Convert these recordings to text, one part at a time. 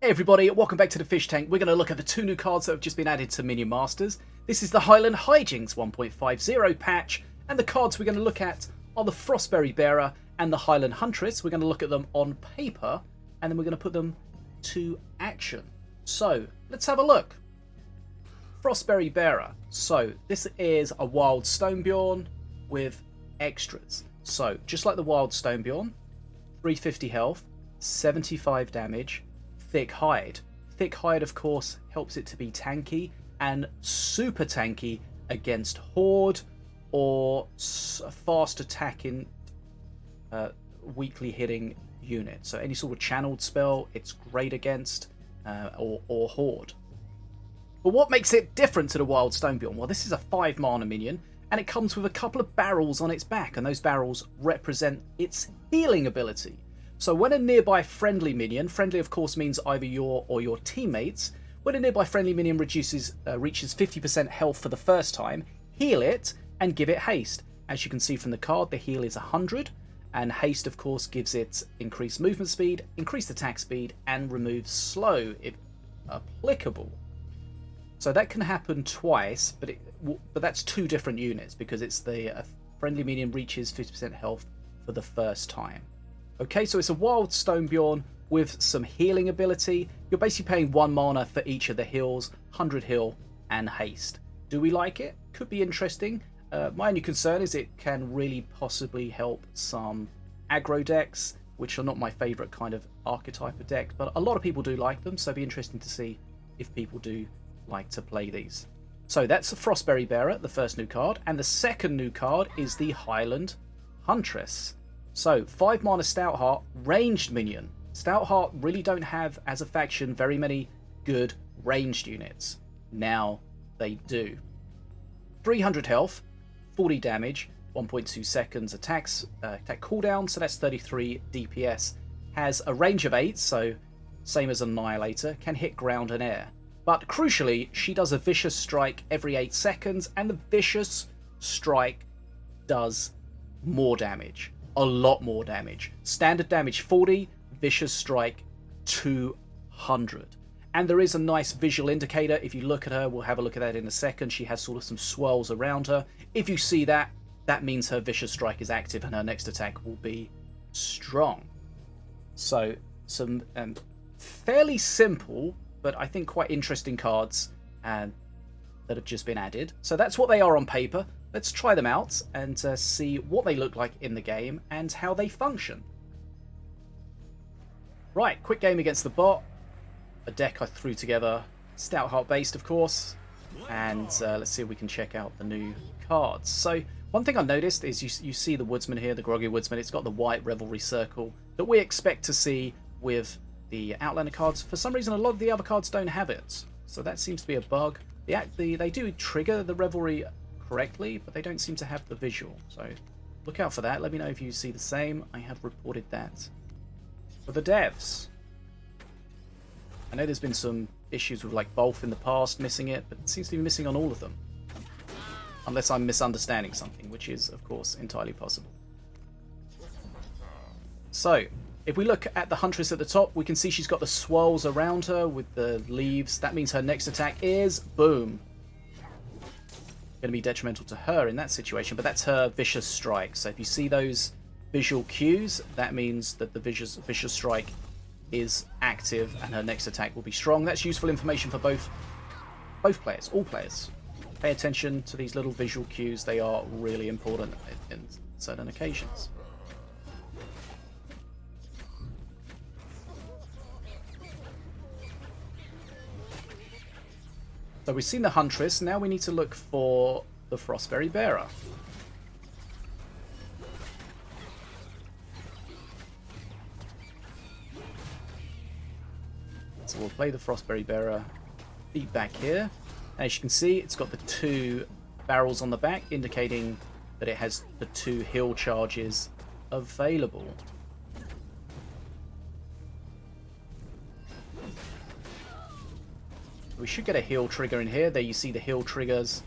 Hey everybody, welcome back to the Fish Tank. We're going to look at the two new cards that have just been added to Minion Masters. This is the Highland Hijinks 1.50 patch, and the cards we're going to look at are the Frostberry Bearer and the Highland Huntress. We're going to look at them on paper, and then we're going to put them to action. So, let's have a look. Frostberry Bearer. So, this is a Wild Stonebjorn with extras. So, just like the Wild Stonebjorn, 350 health, 75 damage, thick hide. Thick hide, of course, helps it to be tanky and super tanky against horde or fast attacking, weakly hitting unit. So any sort of channeled spell, it's great against, or horde. But what makes it different to the Wild Stonebjorn? Well, this is a 5 mana minion, and it comes with a couple of barrels on its back, and those barrels represent its healing ability. So when a nearby friendly minion, friendly of course means either your or your teammates, when a nearby friendly minion reaches 50% health for the first time, heal it and give it haste. As you can see from the card, the heal is 100, and haste of course gives it increased movement speed, increased attack speed, and removes slow if applicable. So that can happen twice, but that's two different units because it's the friendly minion reaches 50% health for the first time. Okay, so it's a Wild Stonebjorn with some healing ability. You're basically paying 1 mana for each of the heals, 100 heal and haste. Do we like it? Could be interesting. My only concern is it can really possibly help some aggro decks, which are not my favourite kind of archetype of deck, but a lot of people do like them, so it'd be interesting to see if people do like to play these. So that's the Frostberry Bearer, the first new card, and the second new card is the Highland Huntress. So, 5 mana Stoutheart, ranged minion. Stoutheart really don't have, as a faction, very many good ranged units. Now they do. 300 health, 40 damage, 1.2 seconds attack cooldown, so that's 33 DPS. Has a range of 8, so same as Annihilator, can hit ground and air. But crucially, she does a Vicious Strike every 8 seconds, and the Vicious Strike does more damage. A lot more damage. Standard damage 40, Vicious Strike 200. And there is a nice visual indicator. If you look at her, we'll have a look at that in a second. She has sort of some swirls around her. If you see that, that means her Vicious Strike is active and her next attack will be strong. So, some fairly simple, but I think quite interesting cards that have just been added. So that's what they are on paper. Let's try them out and see what they look like in the game and how they function. Right, quick game against the bot. A deck I threw together, Stoutheart based of course. And let's see if we can check out the new cards. So one thing I noticed is you see the Woodsman here, the Groggy Woodsman. It's got the white Revelry Circle that we expect to see with the Outlander cards. For some reason a lot of the other cards don't have it. So that seems to be a bug. They do trigger the Revelry correctly, but they don't seem to have the visual, so look out for that. Let me know if you see the same. I have reported that for the devs. I know there's been some issues with like Bolf in the past missing it, but it seems to be missing on all of them, unless I'm misunderstanding something, which is of course entirely possible. So if we look at the Huntress at the top, we can see she's got the swirls around her with the leaves. That means her next attack is boom. Going to be detrimental to her in that situation, but that's her Vicious Strike. So if you see those visual cues, that means that the Vicious Strike is active and her next attack will be strong. That's useful information for both players, all players. Pay attention to these little visual cues. They are really important in certain occasions. So we've seen the Huntress, now we need to look for the Frostberry Bearer. So we'll play the Frostberry Bearer, feet back here. As you can see, it's got the 2 barrels on the back, indicating that it has the 2 heal charges available. We should get a heal trigger in here. There you see the heal triggers.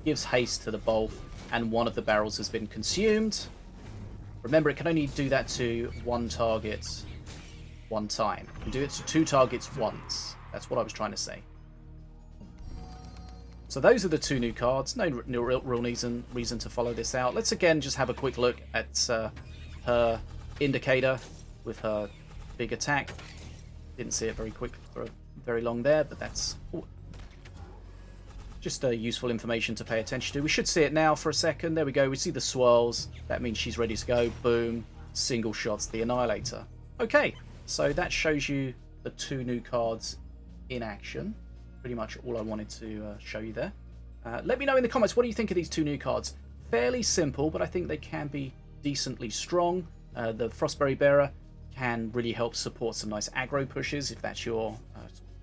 Gives haste to the Bolf, and one of the barrels has been consumed. Remember, it can only do that to one target one time. You can do it to 2 targets once. That's what I was trying to say. So those are the 2 new cards. No real reason to follow this out. Let's again just have a quick look at her indicator with her big attack. Didn't see it very quick for very long there, but that's just useful information to pay attention to. We should see it now for a second. There we go. We see the swirls. That means she's ready to go. Boom. Single shots the Annihilator. Okay, so that shows you the 2 new cards in action. Pretty much all I wanted to show you there. Let me know in the comments, what do you think of these 2 new cards? Fairly simple, but I think they can be decently strong. The Frostberry Bearer can really help support some nice aggro pushes if that's your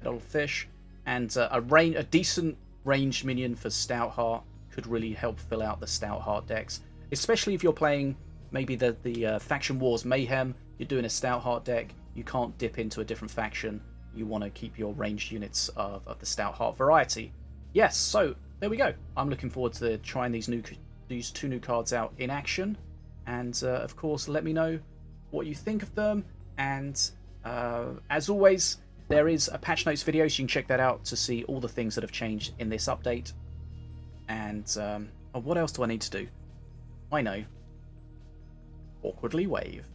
little fish. And a decent ranged minion for Stoutheart could really help fill out the Stoutheart decks. Especially if you're playing maybe the Faction Wars Mayhem, you're doing a Stoutheart deck, you can't dip into a different faction. You want to keep your ranged units of the Stoutheart variety. Yes, so there we go. I'm looking forward to trying these 2 new cards out in action. And of course, let me know what you think of them. And as always, there is a patch notes video, so you can check that out to see all the things that have changed in this update. And what else do I need to do? I know. Awkwardly wave.